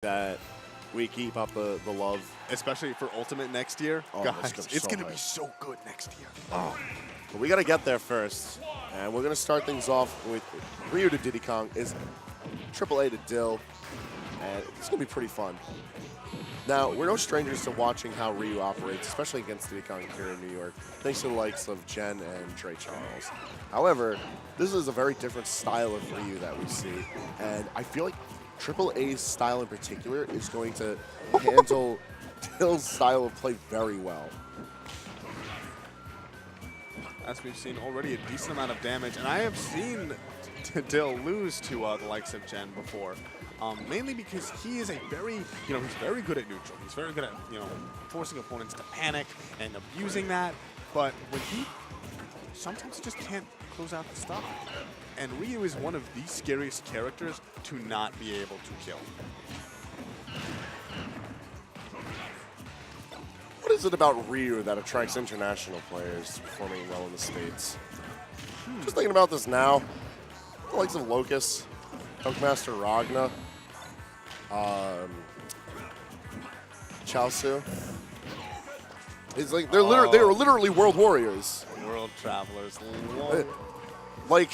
that we keep up the love. Especially for Ultimate next year. Oh, Guys, it's so going to be nice. so good next year. Oh. But we got to get there first. And we're going to start things off with Ryu to Diddy Kong is AAA to Dill. And it's going to be pretty fun. Now, we're no strangers to watching how Ryu operates, especially against Diddy Kong here in New York, thanks to the likes of Jen and Trey Charles. However, this is a very different style of Ryu that we see. And I feel like AAA's style in particular is going to handle Dill's style of play very well. As we've seen already, a decent amount of damage, and I have seen Dill lose to the likes of Jen before, mainly because he is a very, he's very good at neutral. He's very good at, forcing opponents to panic and abusing that, but when he sometimes just can't close out the stock. And Ryu is one of the scariest characters to not be able to kill. What is it about Ryu that attracts international players performing well in the States? Just thinking about this now, the likes of Locus, Punkmaster Ragna, Chaosu. It's like they are literally world warriors. World travelers. Like,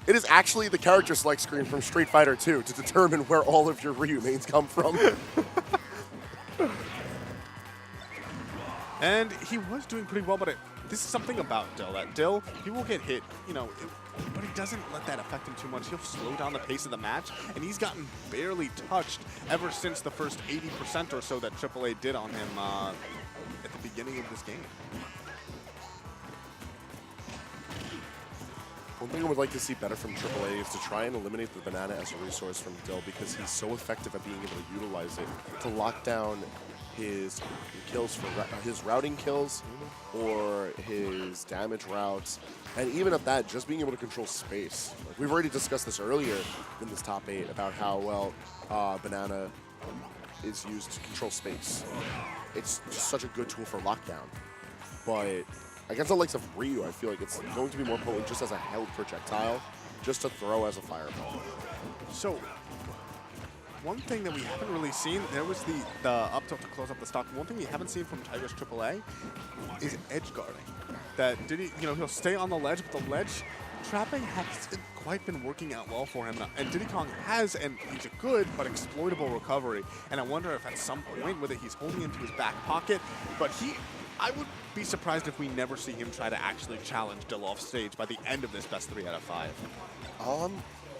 it is actually the character select screen from Street Fighter 2 to determine where all of your Ryu mains come from. And he was doing pretty well, but this is something about Dill. That Dill, he will get hit, but he doesn't let that affect him too much. He'll slow down the pace of the match, and he's gotten barely touched ever since the first 80% or so that AAA did on him at the beginning of this game. One thing I would like to see better from AAA is to try and eliminate the banana as a resource from Dill, because he's so effective at being able to utilize it to lock down his kills for his routing kills or his damage routes, and even at that, just being able to control space. Like, we've already discussed this earlier in this top 8 about how well banana is used to control space. It's just such a good tool for lockdown, but against the likes of Ryu, I feel like it's going to be more potent just as a held projectile, just to throw as a fireball. So, one thing that we haven't really seen, there was the up tilt to close up the stock. One thing we haven't seen from Tiger's AAA is edge guarding. That Diddy, he'll stay on the ledge, but the ledge trapping hasn't quite been working out well for him. And Diddy Kong has, and he's a good but exploitable recovery. And I wonder if at some point whether he's holding into his back pocket, but I would be surprised if we never see him try to actually challenge Dill off stage by the end of this best 3 out of 5.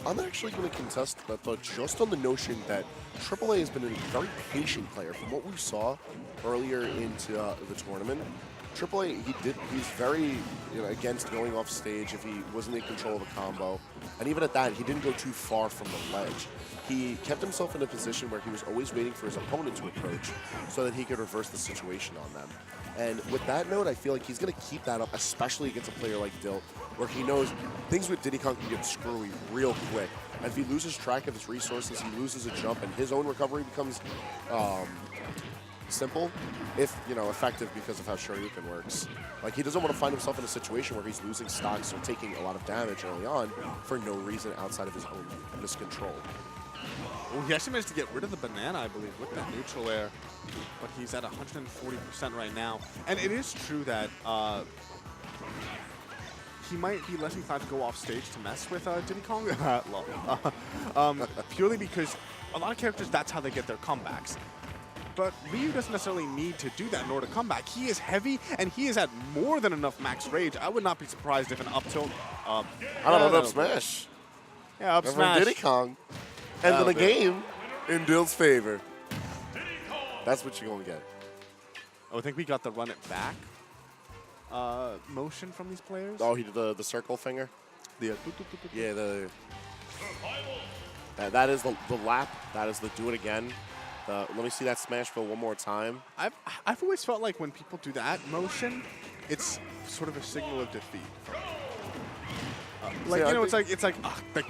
I'm actually going to contest that thought just on the notion that AAA has been a very patient player. From what we saw earlier into the tournament, AAA, he's very against going off stage if he wasn't in control of a combo. And even at that, he didn't go too far from the ledge. He kept himself in a position where he was always waiting for his opponent to approach so that he could reverse the situation on them. And with that note, I feel like he's going to keep that up, especially against a player like Dill, where he knows things with Diddy Kong can get screwy real quick. And if he loses track of his resources, he loses a jump, and his own recovery becomes simple, if effective because of how Shoryuken works. Like, he doesn't want to find himself in a situation where he's losing stocks or taking a lot of damage early on for no reason outside of his own miscontrol. Well, he actually managed to get rid of the banana, I believe, with that neutral air, but he's at 140% right now. And it is true that he might be less inclined to go off stage to mess with Diddy Kong, purely because a lot of characters, that's how they get their comebacks. But Ryu doesn't necessarily need to do that in order to come back. He is heavy, and he is at more than enough max rage. I would not be surprised if an up tilt... How about an up smash? Yeah, up from smash. Diddy Kong. And then the game in Dill's favor. That's what you're going to get. Oh, I think we got the run it back motion from these players. Oh, he did the circle finger? Yeah, that is the lap. That is the do it again. Let me see that smash fill one more time. I've always felt like when people do that motion, it's sort of a signal of defeat. It's like,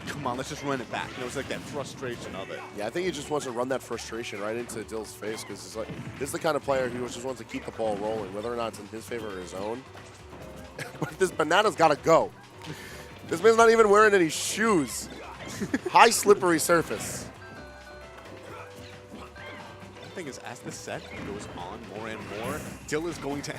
come on, let's just run it back. It's like that frustration of it. Yeah, I think he just wants to run that frustration right into Dill's face, because it's like, this is the kind of player who just wants to keep the ball rolling, whether or not it's in his favor or his own. But this banana's got to go. This man's not even wearing any shoes. High slippery surface. thing is, as the set goes on more and more, Dill is going to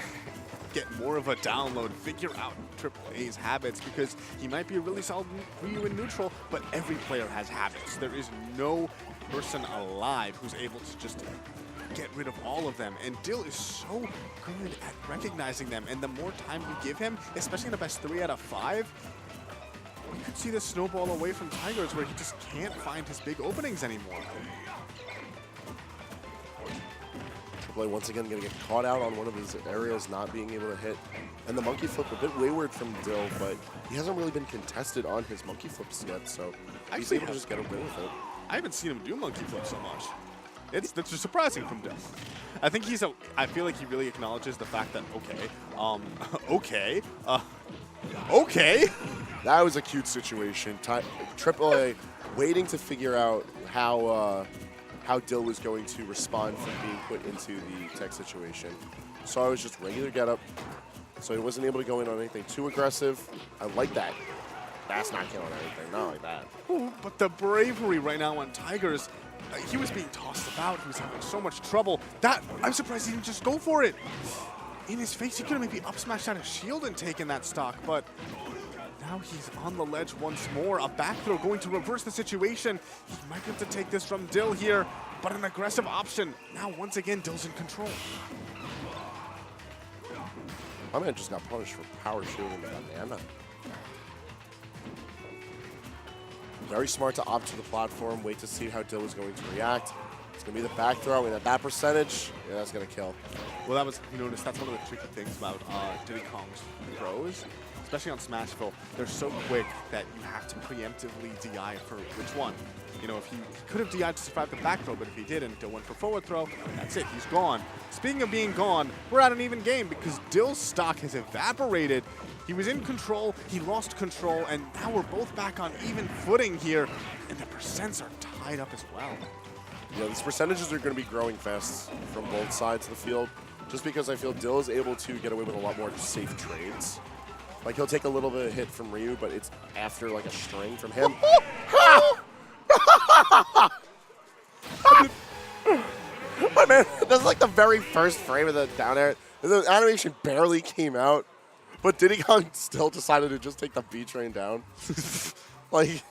get more of a download, figure out AAA's habits, because he might be a really solid Ryu in neutral, but every player has habits. There is no person alive who's able to just get rid of all of them, and Dill is so good at recognizing them, and the more time we give him, especially in the best 3 out of 5, you could see this snowball away from Tigers where he just can't find his big openings anymore. AAA once again going to get caught out on one of his areas, not being able to hit. And the monkey flip, a bit wayward from Dill, but he hasn't really been contested on his monkey flips yet, so he's able to just get away with it. I haven't seen him do monkey flips so much. That's just surprising from Dill. I think I feel like he really acknowledges the fact that, okay. That was a cute situation. AAA waiting to figure out how Dill was going to respond from being put into the tech situation. So I was just regular getup, so he wasn't able to go in on anything too aggressive. I like that. That's not killing anything, not like that. Ooh, but the bravery right now on Tigers, he was being tossed about. He was having so much trouble. I'm surprised he didn't just go for it. In his face, he could have maybe up smashed out his shield and taken that stock, but now he's on the ledge once more. A back throw going to reverse the situation. He might have to take this from Dill here, but an aggressive option. Now, once again, Dill's in control. My man just got punished for power shielding the banana. Very smart to opt to the platform, wait to see how Dill is going to react. It's going to be the back throw, and at that percentage, yeah, that's going to kill. Well, you notice that's one of the tricky things about Diddy Kong's throws, especially on Smashville. They're so quick that you have to preemptively DI for which one. You know, if he could have DI'd to survive the back throw, but if he didn't, Dill went for forward throw, that's it, he's gone. Speaking of being gone, we're at an even game because Dill's stock has evaporated. He was in control, he lost control, and now we're both back on even footing here, and the percents are tied up as well. Yeah, these percentages are going to be growing fast from both sides of the field, just because I feel Dill is able to get away with a lot more safe trades. Like, he'll take a little bit of hit from Ryu, but it's after, like, a string from him. My man, that's like the very first frame of the down air. The animation barely came out, but Diddy Kong still decided to just take the B train down. Like,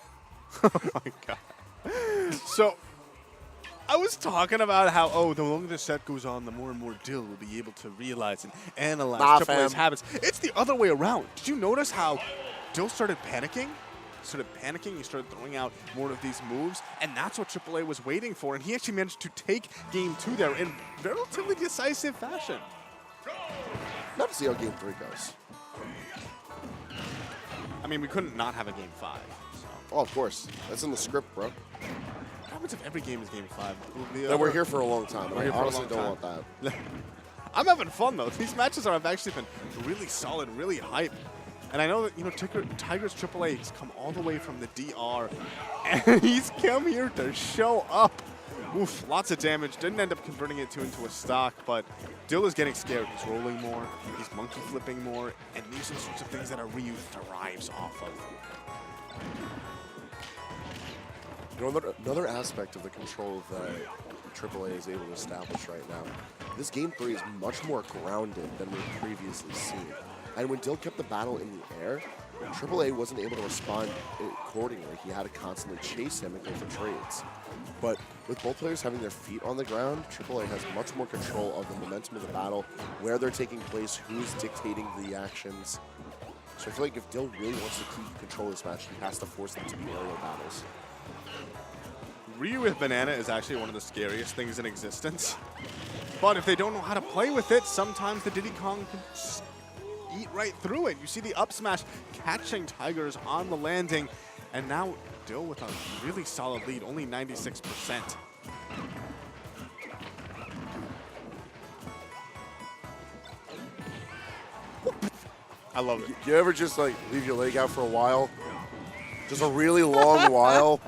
oh my god. So, I was talking about how, the longer the set goes on, the more and more Dill will be able to realize and analyze AAA's habits. It's the other way around. Did you notice how Dill started panicking? He started throwing out more of these moves, and that's what AAA was waiting for, and he actually managed to take game 2 there in relatively decisive fashion. Love to see how game 3 goes. I mean, we couldn't not have a game 5. So. Oh, of course. That's in the script, bro. What happens if every game is game 5? We're here for a long time. I honestly don't want that. I'm having fun, though. These matches have actually been really solid, really hype. And I know that, Tigers AAA has come all the way from the DR, and he's come here to show up. Oof, lots of damage. Didn't end up converting it into a stock, but Dill is getting scared. He's rolling more, he's monkey flipping more, and these are the sorts of things that a Ryu thrives off of. Another aspect of the control that AAA is able to establish right now, this game 3 is much more grounded than we've previously seen. And when Dill kept the battle in the air, AAA wasn't able to respond accordingly. He had to constantly chase him and go for trades. But with both players having their feet on the ground, AAA has much more control of the momentum of the battle, where they're taking place, who's dictating the actions. So I feel like if Dill really wants to keep control of this match, he has to force them to be aerial battles. Ryu with Banana is actually one of the scariest things in existence. But if they don't know how to play with it, sometimes the Diddy Kong can just eat right through it. You see the up smash catching Tigers on the landing, and now Dill with a really solid lead, only 96%. I love it. You ever just like leave your leg out for a while? Just a really long while?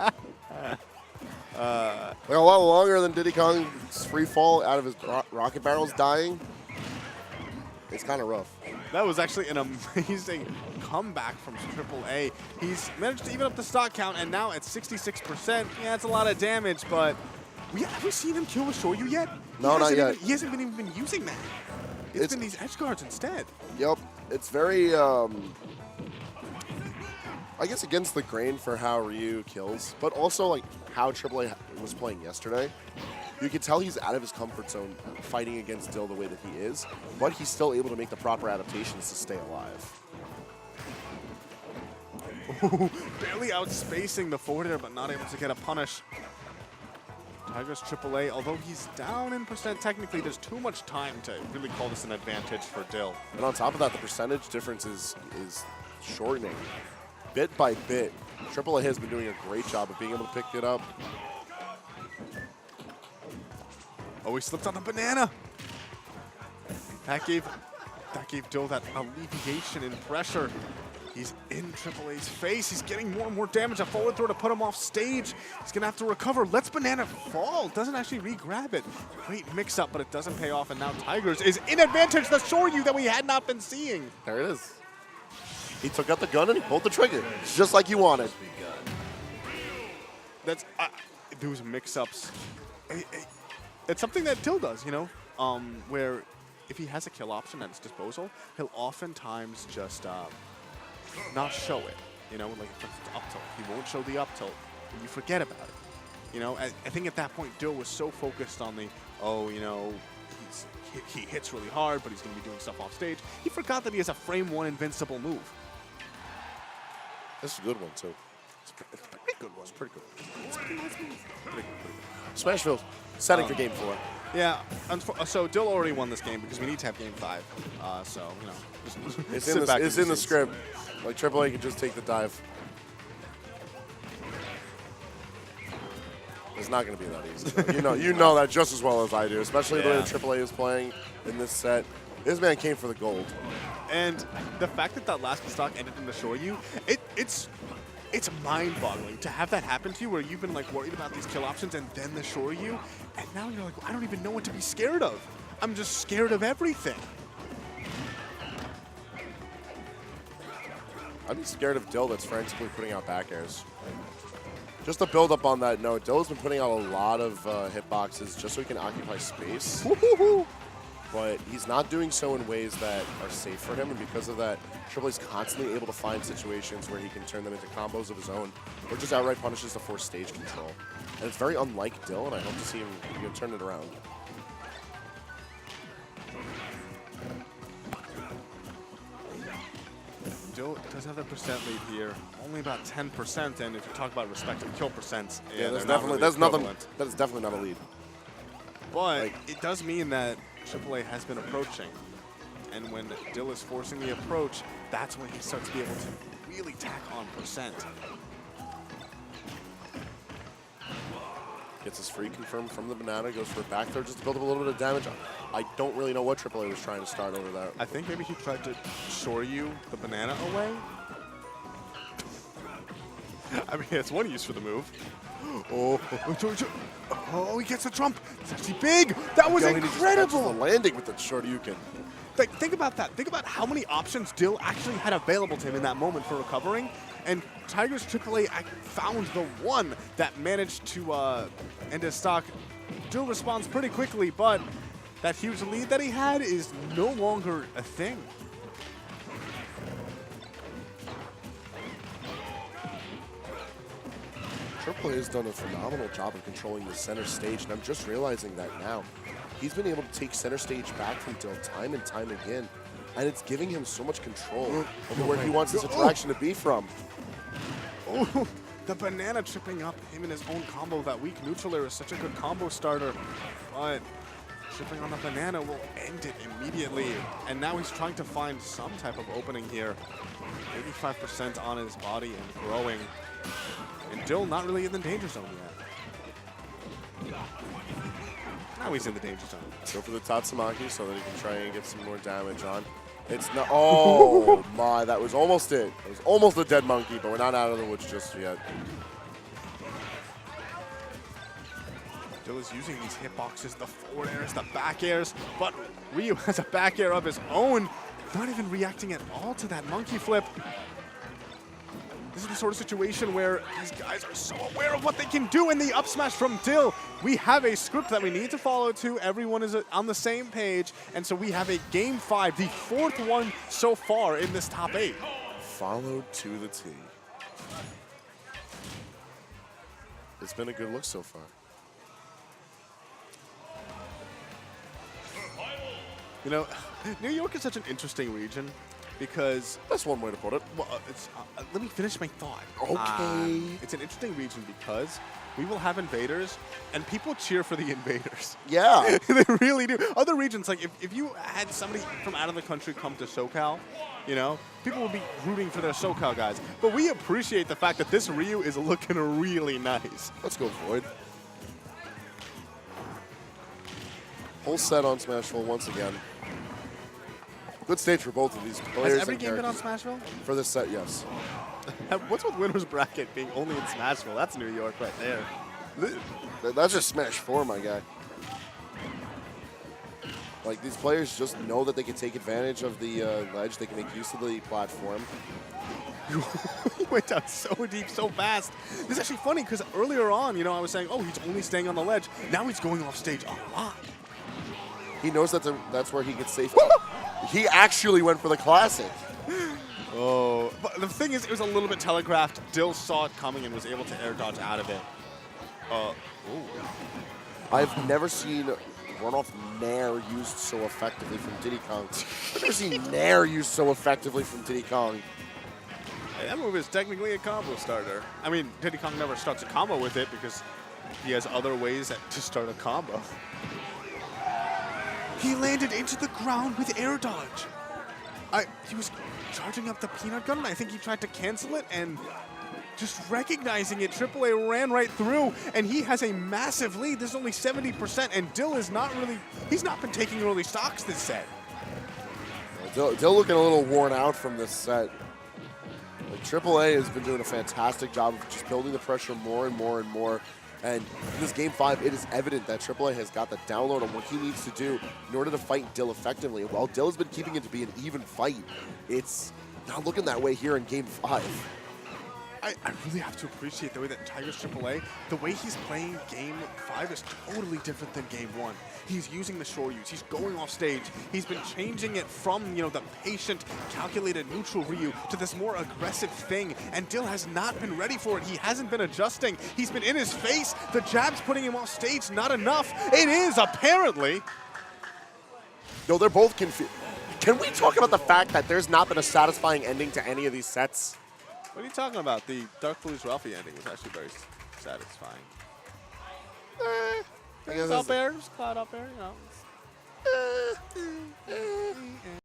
Like a lot longer than Diddy Kong's free fall out of his rocket barrels dying. It's kind of rough. That was actually an amazing comeback from AAA. He's managed to even up the stock count, and now at 66%, yeah, it's a lot of damage, but Have we seen him kill a Shoryu yet? No, not yet. He hasn't even been using that. It's been these edge guards instead. Yep. It's very, I guess, against the grain for how Ryu kills, but also like how AAA was playing yesterday. You can tell he's out of his comfort zone fighting against Dill the way that he is, but he's still able to make the proper adaptations to stay alive. Ooh, barely outspacing the forward air, but not able to get a punish. Tigers AAA, although he's down in percent, technically there's too much time to really call this an advantage for Dill. And on top of that, the percentage difference is shortening bit by bit. AAA has been doing a great job of being able to pick it up. Oh, he slipped on the banana. That gave Dill that alleviation in pressure. He's in AAA's face. He's getting more and more damage. A forward throw to put him off stage. He's going to have to recover. Lets Banana fall. Doesn't actually re-grab it. Great mix-up, but it doesn't pay off. And now Tigers is in advantage. The Shoryu that we had not been seeing. There it is. He took out the gun and he pulled the trigger, just like you wanted. That's those mix-ups. It's something that Dill does, you know, where if he has a kill option at his disposal, he'll oftentimes just not show it. You know, like if it's up tilt, he won't show the up tilt. And you forget about it. You know, I think at that point Dill was so focused on the, oh, you know, he hits really hard, but he's going to be doing stuff off stage. He forgot that he has a frame 1 invincible move. This is a good one too. It's a pretty good one. It's pretty good. It's a pretty nice move. Pretty good. Smashville setting for game 4. Yeah, so Dill already won this game because we need to have game 5. So, you know, it's in the script. Like AAA can just take the dive. It's not going to be that easy. You know that just as well as I do, especially the way that AAA is playing in this set. This man came for the gold. And the fact that last stock ended in the Shoryu, it's mind-boggling to have that happen to you where you've been like worried about these kill options and then the Shoryu, and now you're like, well, I don't even know what to be scared of. I'm just scared of everything. I'd be scared of Dill that's frantically putting out back airs. Just to build up on that note, Dill has been putting out a lot of hitboxes just so he can occupy space. But he's not doing so in ways that are safe for him, and because of that, AAA's constantly able to find situations where he can turn them into combos of his own, or just outright punishes to force stage control. And it's very unlike Dill, and I hope to see him turn it around. Dill does have the percent lead here, only about 10%, and if you talk about respective kill percents, yeah, that's that is definitely not a lead. But it does mean that AAA has been approaching, and when Dill is forcing the approach, that's when he starts to be able to really tack on percent. Gets his free confirmed from the banana, goes for a back throw just to build up a little bit of damage. I don't really know what AAA was trying to start over there. I think maybe he tried to Shoryu the banana away. I mean, it's one use for the move. Oh, he gets the trump. It's actually big. That was incredible. The landing with the Shoryuken. Like, think about that. Think about how many options Dill actually had available to him in that moment for recovering. And Tigers AAA found the one that managed to end his stock. Dill responds pretty quickly, but that huge lead that he had is no longer a thing. AAA has done a phenomenal job of controlling the center stage, and I'm just realizing that now. He's been able to take center stage back from Dill time and time again, and it's giving him so much control over where he wants his interaction to be from. Oh, the banana tripping up him in his own combo. That weak neutral air is such a good combo starter, but tripping on the banana will end it immediately. And now he's trying to find some type of opening here. 85% on his body and growing. And Dill not really in the danger zone yet. Now he's in the danger zone. Go for the Tatsumaki so that he can try and get some more damage on. It's not. Oh my, that was almost it. It was almost a dead monkey, but we're not out of the woods just yet. Dill is using these hitboxes, the forward airs, the back airs, but Ryu has a back air of his own, not even reacting at all to that monkey flip. This is the sort of situation where these guys are so aware of what they can do in the up smash from Dill. We have a script that we need to follow to. Everyone is on the same page. And so we have a Game 5, the 4th one so far in this top 8. Followed to the T. It's been a good look so far. You know, New York is such an interesting region because... That's one way to put it. Well, let me finish my thought. Okay. It's an interesting region because we will have invaders, and people cheer for the invaders. Yeah. They really do. Other regions, like if you had somebody from out of the country come to SoCal, you know, people would be rooting for their SoCal guys. But we appreciate the fact that this Ryu is looking really nice. Let's go, Void. Whole set on Smashville once again. Good stage for both of these players. Has every game been on Smashville? For this set, yes. What's with winner's bracket being only in Smashville? That's New York right there. That's just Smash 4, my guy. Like, these players just know that they can take advantage of the ledge. They can make use of the platform. He went down so deep, so fast. This is actually funny because earlier on, you know, I was saying, oh, he's only staying on the ledge. Now he's going off stage a lot. He knows that's where he gets safe. He actually went for the classic. Oh, but the thing is, it was a little bit telegraphed. Dill saw it coming and was able to air dodge out of it. I've never seen runoff Nair used so effectively from Diddy Kong. I've never seen Nair used so effectively from Diddy Kong. Hey, that move is technically a combo starter. I mean, Diddy Kong never starts a combo with it because he has other ways to start a combo. He landed into the ground with air dodge. He was charging up the peanut gun, and I think he tried to cancel it, and just recognizing it, AAA ran right through, and he has a massive lead. This is only 70%, and Dill is not really, he's not been taking early stocks this set. Dill looking a little worn out from this set. Like, AAA has been doing a fantastic job of just building the pressure more and more and more. And in this Game 5, it is evident that AAA has got the download on what he needs to do in order to fight Dill effectively. While Dill has been keeping it to be an even fight, it's not looking that way here in Game 5. I really have to appreciate the way that Tiger's AAA, the way he's playing Game 5 is totally different than Game 1. He's using the Shoryus. He's going off stage. He's been changing it from, you know, the patient, calculated, neutral Ryu to this more aggressive thing, and Dill has not been ready for it. He hasn't been adjusting. He's been in his face. The jab's putting him off stage. Not enough. It is, apparently. No, they're both confused. Can we talk about the fact that there's not been a satisfying ending to any of these sets? What are you talking about? The Dark Blues Ralphie ending was actually very satisfying. I guess Up air, just cloud up air, you know.